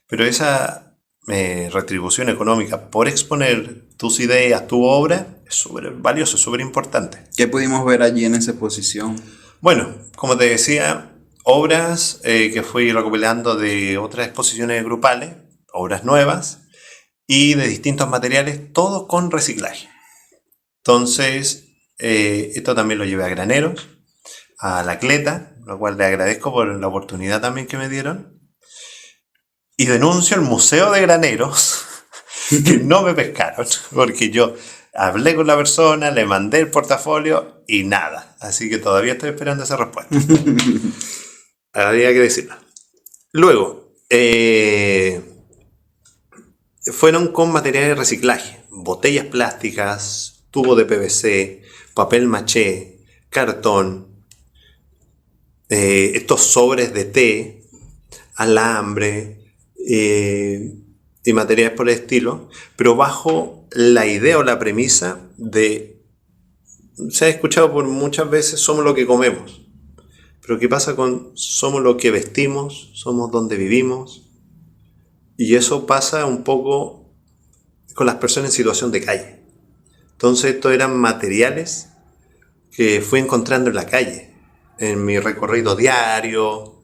[SPEAKER 2] Pero esa retribución económica por exponer tus ideas, tu obra, es súper valioso, es súper importante.
[SPEAKER 1] ¿Qué pudimos ver allí en esa exposición?
[SPEAKER 2] Bueno, como te decía, obras que fui recopilando de otras exposiciones grupales, obras nuevas y de distintos materiales, todo con reciclaje. Entonces, esto también lo llevé a Graneros, a La Cleta, lo cual le agradezco por la oportunidad también que me dieron. Y denuncio al Museo de Graneros que no me pescaron, porque yo hablé con la persona, le mandé el portafolio y nada. Así que todavía estoy esperando esa respuesta. Habría que decirlo. Luego, fueron con materiales de reciclaje, botellas plásticas, tubo de PVC, papel maché, cartón, estos sobres de té, alambre y materiales por el estilo, pero bajo la idea o la premisa de, se ha escuchado por muchas veces, somos lo que comemos. Pero ¿qué pasa con somos lo que vestimos, somos donde vivimos? Y eso pasa un poco con las personas en situación de calle. Entonces estos eran materiales que fui encontrando en la calle, en mi recorrido diario.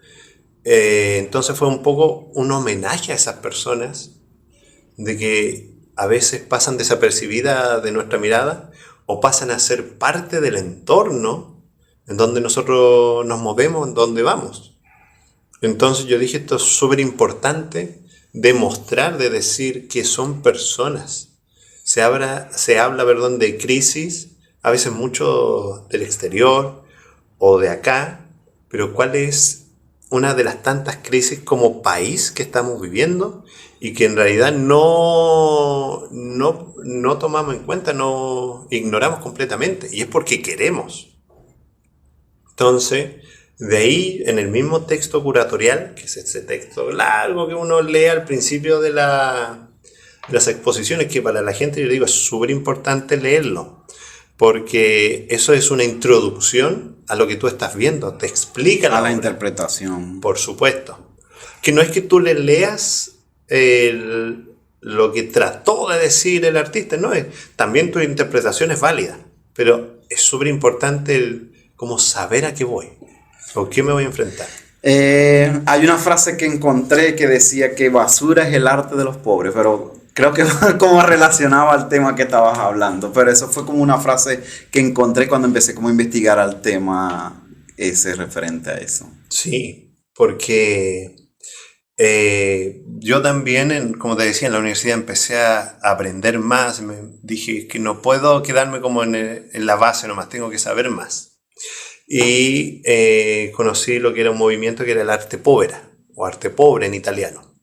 [SPEAKER 2] Entonces fue un poco un homenaje a esas personas, de que a veces pasan desapercibidas de nuestra mirada o pasan a ser parte del entorno en donde nosotros nos movemos, en donde vamos. Entonces yo dije, esto es súper importante de mostrar, de decir que son personas. Se habla, perdón, de crisis, a veces mucho del exterior o de acá, pero ¿cuál es una de las tantas crisis como país que estamos viviendo y que en realidad no tomamos en cuenta, no ignoramos completamente? Y es porque queremos. Entonces, de ahí, en el mismo texto curatorial, que es ese texto largo que uno lee al principio de las exposiciones, que para la gente, yo digo, es súper importante leerlo, porque eso es una introducción a lo que tú estás viendo, te explica
[SPEAKER 1] la
[SPEAKER 2] obra.
[SPEAKER 1] Interpretación.
[SPEAKER 2] Por supuesto. Que no es que tú le leas lo que trató de decir el artista, no, también tu interpretación es válida, pero es súper importante como saber a qué voy, o qué me voy a enfrentar.
[SPEAKER 1] Hay una frase que encontré que decía que basura es el arte de los pobres, pero creo que como relacionaba al tema que estabas hablando, pero eso fue como una frase que encontré cuando empecé como a investigar al tema ese referente a eso.
[SPEAKER 2] Sí, porque yo también, como te decía, en la universidad empecé a aprender más, me dije que no puedo quedarme como en la base nomás, tengo que saber más. y conocí lo que era un movimiento que era el arte povera, o arte pobre en italiano,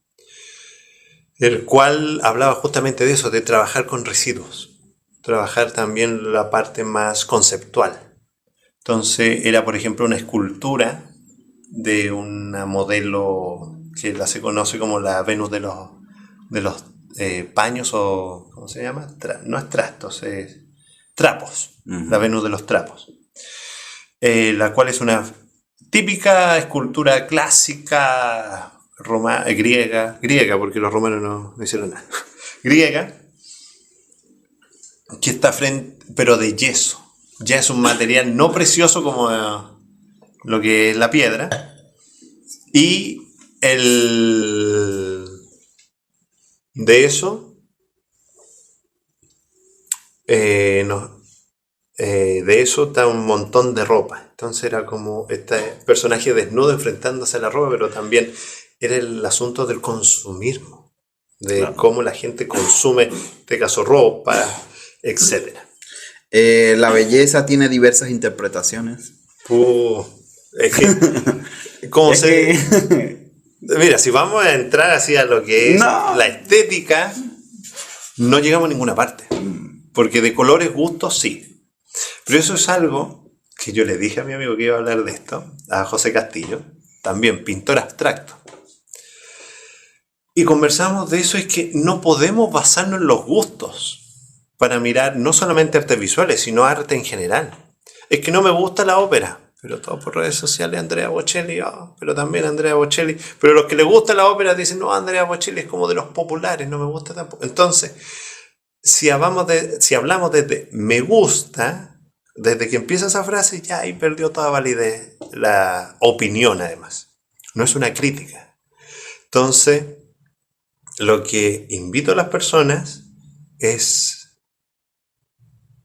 [SPEAKER 2] el cual hablaba justamente de eso, de trabajar con residuos, trabajar también la parte más conceptual. Entonces era, por ejemplo, una escultura de una modelo que se conoce como la Venus de los paños, o ¿cómo se llama? No es trastos, es trapos, la Venus de los trapos, la cual es una típica escultura clásica griega, porque los romanos no hicieron nada, griega, que está pero de yeso. Ya es un material no precioso como lo que es la piedra. Y de eso, de eso está un montón de ropa. Entonces era como este personaje desnudo enfrentándose a la ropa, pero también era el asunto del consumismo, de cómo la gente consume, en este caso, ropa, etc.
[SPEAKER 1] La belleza tiene diversas interpretaciones.
[SPEAKER 2] Es que, ¿cómo se...? Mira, si vamos a entrar así a lo que es la estética, no llegamos a ninguna parte. Porque de colores, gustos, sí. Pero eso es algo que yo le dije a mi amigo que iba a hablar de esto, a José Castillo, también pintor abstracto. Y conversamos de eso, es que no podemos basarnos en los gustos para mirar no solamente artes visuales, sino arte en general. Es que no me gusta la ópera, pero todo por redes sociales, Andrea Bocelli, pero también Andrea Bocelli. Pero los que les gusta la ópera dicen, no, Andrea Bocelli es como de los populares, no me gusta tampoco. Entonces, si hablamos desde me gusta, desde que empieza esa frase, ya ahí perdió toda validez la opinión, además. No es una crítica. Entonces, lo que invito a las personas es...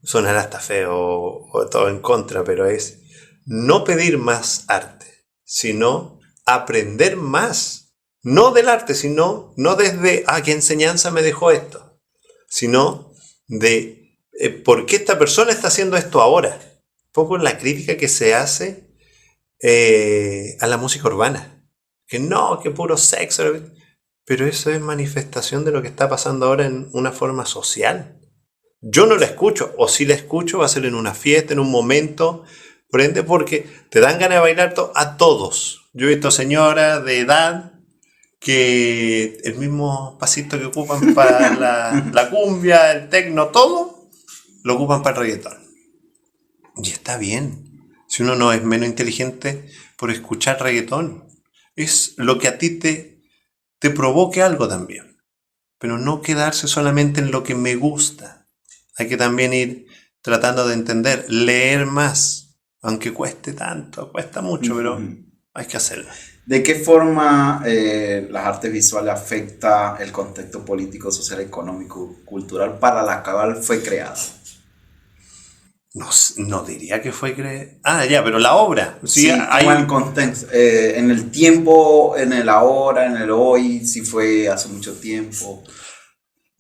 [SPEAKER 2] Sonará hasta feo o todo en contra, pero es no pedir más arte, sino aprender más. No del arte, sino no desde, qué enseñanza me dejó esto, sino de por qué esta persona está haciendo esto ahora. Un poco la crítica que se hace a la música urbana. Que no, que puro sexo. Pero eso es manifestación de lo que está pasando ahora en una forma social. Yo no la escucho, o si la escucho va a ser en una fiesta, en un momento, por ende, porque te dan ganas de bailar a todos. Yo he visto señoras de edad que el mismo pasito que ocupan para la cumbia, el tecno, todo, lo ocupan para el reggaetón. Y está bien, si uno no es menos inteligente por escuchar reggaetón. Es lo que a ti te provoque algo también, pero no quedarse solamente en lo que me gusta. Hay que también ir tratando de entender, leer más, aunque cueste tanto, cuesta mucho, pero hay que hacerlo.
[SPEAKER 1] ¿De qué forma las artes visuales afecta el contexto político, social, económico, cultural para la cual fue creada?
[SPEAKER 2] No diría que fue creada. Ya, pero la obra.
[SPEAKER 1] Sí, hay en contexto, en el tiempo, en el ahora, en el hoy, si fue hace mucho tiempo.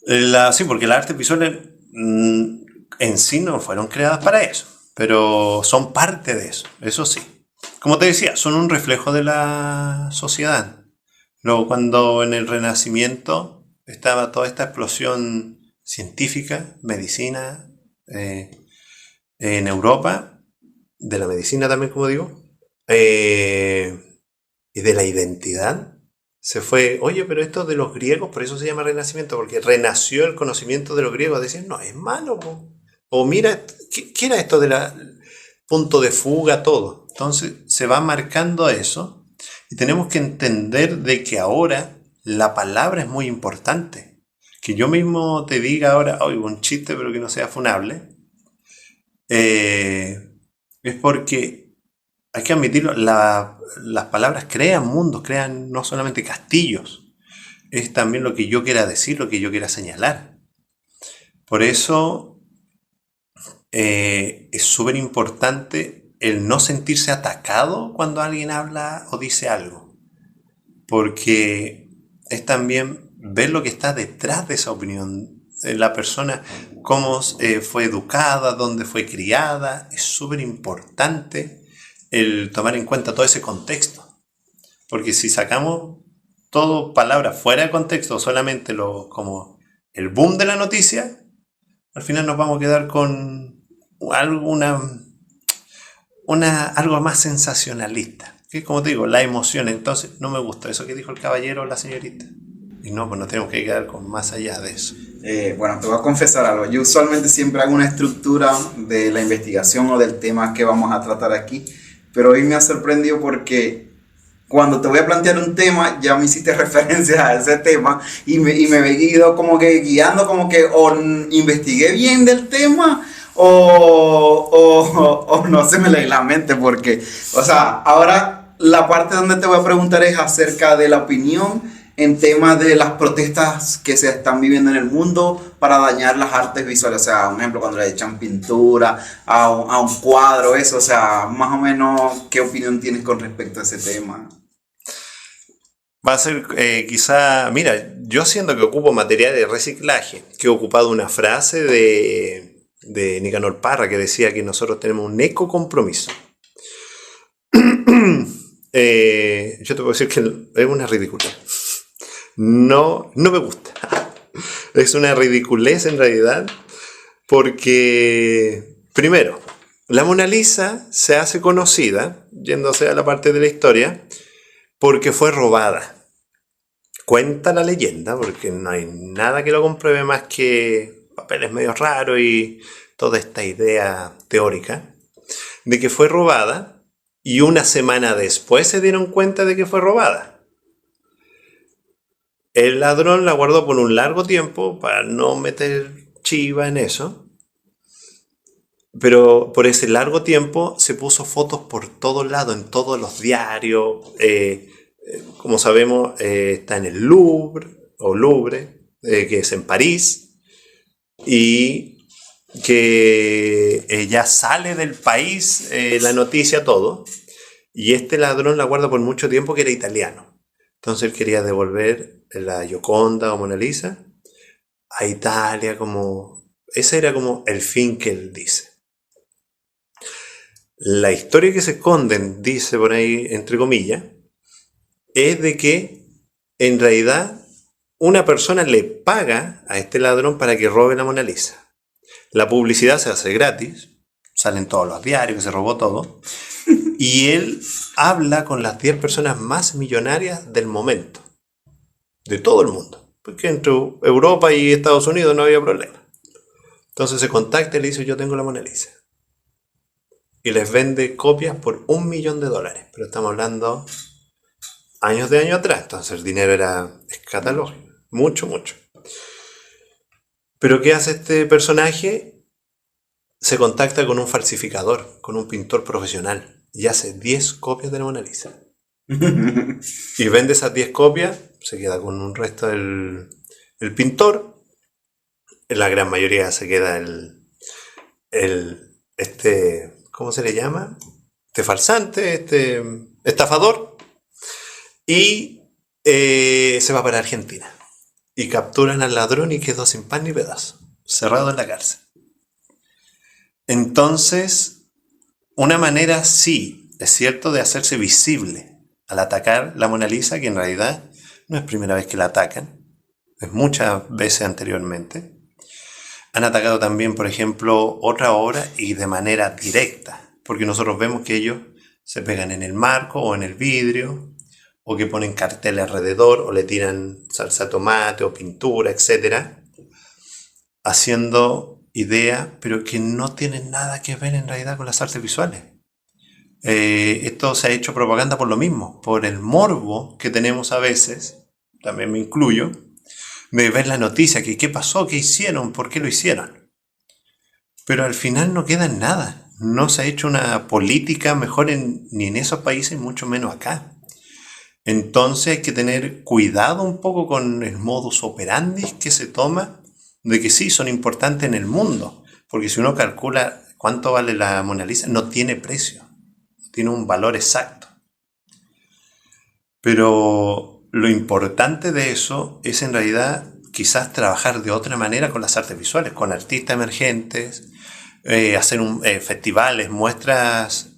[SPEAKER 2] Sí, porque las artes visuales en sí no fueron creadas para eso, pero son parte de eso sí. Como te decía, son un reflejo de la sociedad. Luego, cuando en el Renacimiento estaba toda esta explosión científica, medicina, en Europa, de la medicina también, como digo, y de la identidad, se fue, oye, pero esto de los griegos, por eso se llama Renacimiento, porque renació el conocimiento de los griegos, decir, no, es malo, o mira, ¿qué era esto de la punto de fuga, todo? Entonces se va marcando eso, y tenemos que entender de que ahora la palabra es muy importante. Que yo mismo te diga ahora, oigo un chiste, pero que no sea funable, es porque hay que admitirlo, las palabras crean mundos, crean no solamente castillos, es también lo que yo quiera decir, lo que yo quiera señalar. Por eso es súper importante el no sentirse atacado cuando alguien habla o dice algo, porque es también ver lo que está detrás de esa opinión, la persona, cómo fue educada, dónde fue criada. Es súper importante el tomar en cuenta todo ese contexto. Porque si sacamos todo palabras fuera de contexto, solamente como el boom de la noticia, al final nos vamos a quedar con algo más sensacionalista. Que como te digo, la emoción. Entonces, no me gusta eso que dijo el caballero o la señorita. Y no, pues no tenemos que quedar con más allá de eso.
[SPEAKER 1] Bueno, te voy a confesar algo. Yo usualmente siempre hago una estructura de la investigación o del tema que vamos a tratar aquí, pero hoy me ha sorprendido porque cuando te voy a plantear un tema, ya me hiciste referencia a ese tema y me he ido como que guiando, como que o investigué bien del tema o no se me lee la mente porque, o sea, ahora la parte donde te voy a preguntar es acerca de la opinión en temas de las protestas que se están viviendo en el mundo para dañar las artes visuales. O sea, un ejemplo, cuando le echan pintura a un cuadro, eso. O sea, más o menos, ¿qué opinión tienes con respecto a ese tema?
[SPEAKER 2] Va a ser quizá, mira, yo siento que ocupo material de reciclaje, que he ocupado una frase de Nicanor Parra que decía que nosotros tenemos un ecocompromiso. Yo te puedo decir que es una ridiculez. No me gusta. Es una ridiculez en realidad, porque, primero, la Mona Lisa se hace conocida, yéndose a la parte de la historia, porque fue robada. Cuenta la leyenda, porque no hay nada que lo compruebe más que papeles medio raros y toda esta idea teórica de que fue robada, y una semana después se dieron cuenta de que fue robada. El ladrón la guardó por un largo tiempo para no meter chiva en eso. Pero por ese largo tiempo se puso fotos por todos lados, en todos los diarios. Como sabemos, está en el Louvre, que es en París. Y que ya sale del país la noticia, todo. Y este ladrón la guarda por mucho tiempo, que era italiano. Entonces él quería devolver la Gioconda o Mona Lisa a Italia, ese era como el fin que él dice. La historia que se esconden, dice por ahí entre comillas, es de que en realidad una persona le paga a este ladrón para que robe la Mona Lisa. La publicidad se hace gratis, salen todos los diarios que se robó todo, y él habla con las 10 personas más millonarias del momento, de todo el mundo, porque entre Europa y Estados Unidos no había problema. Entonces se contacta y le dice: yo tengo la Mona Lisa, y les vende copias por $1 millón, pero estamos hablando años atrás, entonces el dinero era escatológico, mucho. Pero ¿qué hace este personaje? Se contacta con un falsificador, con un pintor profesional, y hace 10 copias de la Mona Lisa. Y vende esas 10 copias, se queda con un resto el pintor. En la gran mayoría se queda ¿cómo se le llama? Este farsante, este estafador. Y se va para Argentina. Y capturan al ladrón y quedó sin pan ni pedazo, cerrado en la cárcel. Entonces, una manera, sí, es cierto, de hacerse visible al atacar la Mona Lisa, que en realidad no es primera vez que la atacan, es muchas veces anteriormente. Han atacado también, por ejemplo, otra obra, y de manera directa, porque nosotros vemos que ellos se pegan en el marco o en el vidrio, o que ponen carteles alrededor, o le tiran salsa de tomate o pintura, etc., haciendo ideas, pero que no tienen nada que ver en realidad con las artes visuales. Esto se ha hecho propaganda por lo mismo, por el morbo que tenemos a veces, también me incluyo, de ver la noticia, que qué pasó, qué hicieron, por qué lo hicieron. Pero al final no queda en nada. No se ha hecho una política mejor ni en esos países, mucho menos acá. Entonces hay que tener cuidado un poco con el modus operandi que se toma, de que sí, son importantes en el mundo. Porque si uno calcula cuánto vale la Mona Lisa, no tiene precio, no tiene un valor exacto. Pero lo importante de eso es en realidad quizás trabajar de otra manera con las artes visuales, con artistas emergentes, hacer festivales, muestras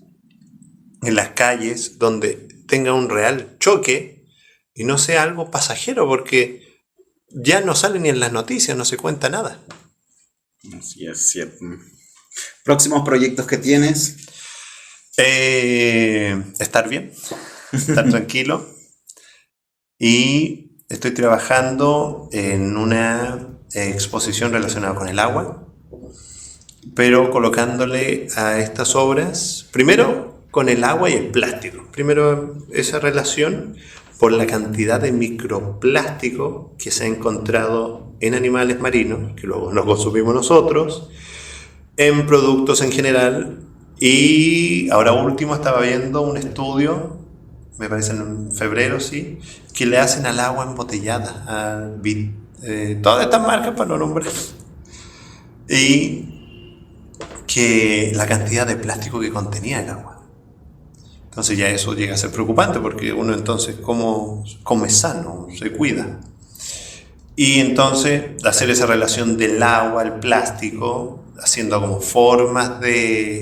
[SPEAKER 2] en las calles donde tenga un real choque y no sea algo pasajero, porque ya no sale ni en las noticias, no se cuenta nada.
[SPEAKER 1] Así es, cierto. ¿Próximos proyectos que tienes?
[SPEAKER 2] Estar bien, estar tranquilo. Y estoy trabajando en una exposición relacionada con el agua, pero colocándole a estas obras, primero con el agua y el plástico. Primero esa relación por la cantidad de microplástico que se ha encontrado en animales marinos, que luego nos consumimos nosotros, en productos en general. Y ahora último estaba viendo un estudio, me parece en febrero, sí, que le hacen al agua embotellada, todas estas marcas para no nombrar, y que la cantidad de plástico que contenía el agua. Entonces ya eso llega a ser preocupante, porque uno entonces come sano, se cuida. Y entonces hacer esa relación del agua al plástico, haciendo como formas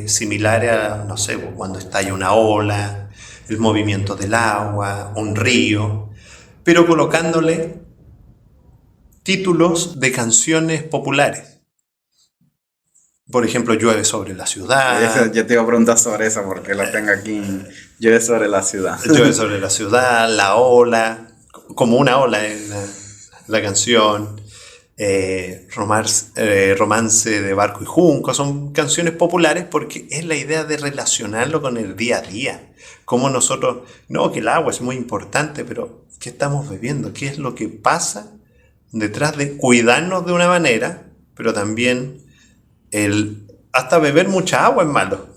[SPEAKER 2] similares a, no sé, cuando estalla una ola, el movimiento del agua, un río, pero colocándole títulos de canciones populares. Por ejemplo, Llueve sobre la ciudad.
[SPEAKER 1] Yo te iba a preguntar sobre eso porque lo tengo aquí. Llueve sobre la ciudad.
[SPEAKER 2] Llueve sobre la ciudad, la ola, como una ola en la canción. Romance de barco y junco, son canciones populares porque es la idea de relacionarlo con el día a día. Como nosotros, no, que el agua es muy importante, pero ¿qué estamos bebiendo? ¿Qué es lo que pasa detrás de cuidarnos de una manera, pero también hasta beber mucha agua es malo?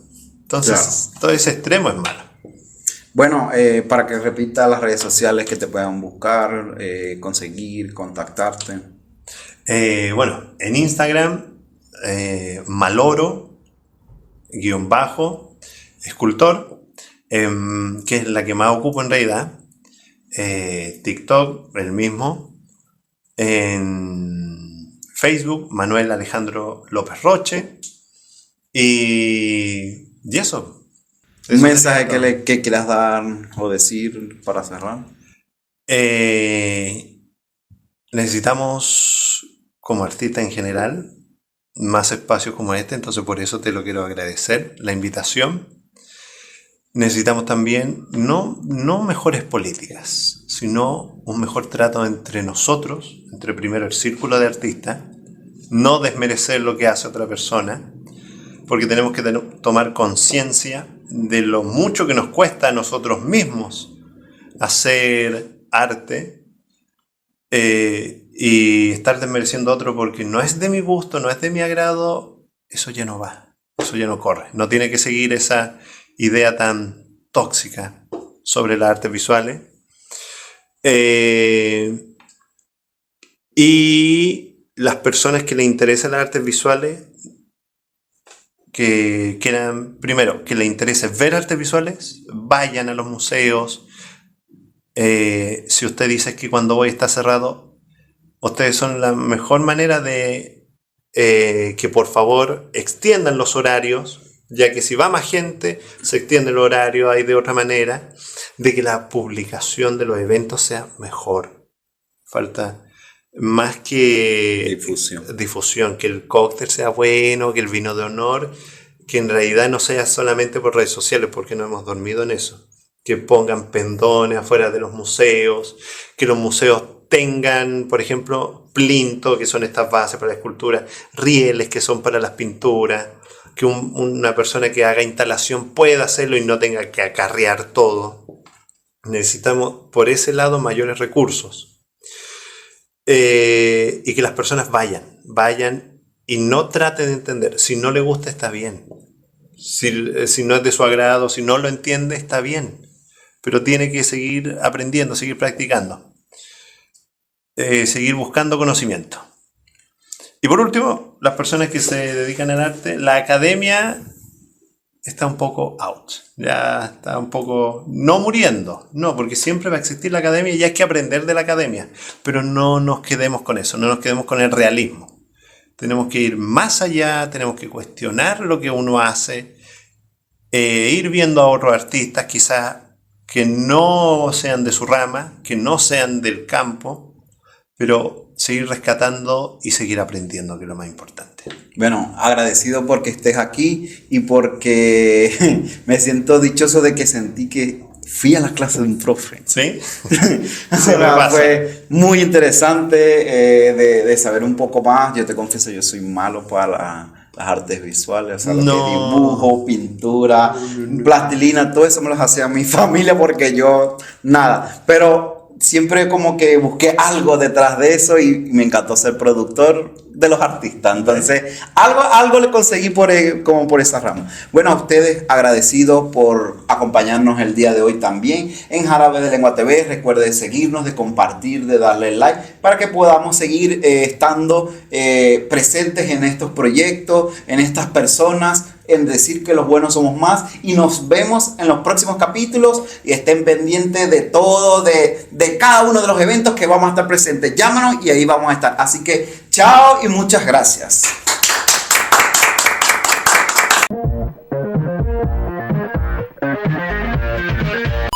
[SPEAKER 2] Entonces, claro, todo ese extremo es malo.
[SPEAKER 1] Bueno, para que repita las redes sociales que te puedan buscar, conseguir, contactarte.
[SPEAKER 2] Bueno, en Instagram, maloro_escultor, que es la que más ocupo en realidad. TikTok, el mismo. En Facebook, Manuel Alejandro López Roche. Y eso.
[SPEAKER 1] ¿Un mensaje que quieras dar o decir para cerrar?
[SPEAKER 2] Necesitamos, como artista en general, más espacios como este, entonces por eso te lo quiero agradecer, la invitación. Necesitamos también no mejores políticas, sino un mejor trato entre nosotros, entre primero el círculo de artistas, no desmerecer lo que hace otra persona, porque tenemos que tomar conciencia de lo mucho que nos cuesta a nosotros mismos hacer arte, y estar desmereciendo a otro porque no es de mi gusto, no es de mi agrado, eso ya no va, eso ya no corre. No tiene que seguir esa idea tan tóxica sobre las artes visuales. Y las personas que les interesan las artes visuales, que quieran, primero, que les interese ver artes visuales, vayan a los museos. Si usted dice que cuando voy está cerrado, ustedes son la mejor manera de que por favor extiendan los horarios, ya que si va más gente, se extiende el horario, hay de otra manera, de que la publicación de los eventos sea mejor. Falta más que difusión, que el cóctel sea bueno, que el vino de honor, que en realidad no sea solamente por redes sociales, porque no hemos dormido en eso. Que pongan pendones afuera de los museos, que los museos tengan, por ejemplo, plinto, que son estas bases para la escultura, rieles, que son para las pinturas, que una persona que haga instalación pueda hacerlo y no tenga que acarrear todo. Necesitamos, por ese lado, mayores recursos. Y que las personas vayan y no traten de entender. Si no le gusta, está bien. Si no es de su agrado, si no lo entiende, está bien. Pero tiene que seguir aprendiendo, seguir practicando, seguir buscando conocimiento. Y por último, las personas que se dedican al arte, la academia está un poco out, ya está un poco, no muriendo, no, porque siempre va a existir la academia y hay que aprender de la academia, pero no nos quedemos con eso, no nos quedemos con el realismo. Tenemos que ir más allá, tenemos que cuestionar lo que uno hace ir viendo a otros artistas quizás que no sean de su rama, que no sean del campo, pero seguir rescatando y seguir aprendiendo, que es lo más importante.
[SPEAKER 1] Bueno, agradecido porque estés aquí y porque me siento dichoso de que sentí que fui a las clases de un profe.
[SPEAKER 2] ¿Sí?
[SPEAKER 1] Fue muy interesante de saber un poco más. Yo te confieso, yo soy malo para las artes visuales, o sea, lo que es dibujo, pintura, plastilina, todo eso me lo hacía mi familia porque yo nada. Pero siempre como que busqué algo detrás de eso y me encantó ser productor de los artistas. Entonces, algo le conseguí como por esa rama. Bueno, a ustedes agradecidos por acompañarnos el día de hoy también en Jarabe de Lengua TV. Recuerde seguirnos, de compartir, de darle like para que podamos seguir estando presentes en estos proyectos, en estas personas, en decir que los buenos somos más, y nos vemos en los próximos capítulos y estén pendientes de todo, de cada uno de los eventos que vamos a estar presentes. Llámanos y ahí vamos a estar. Así que chao y muchas gracias.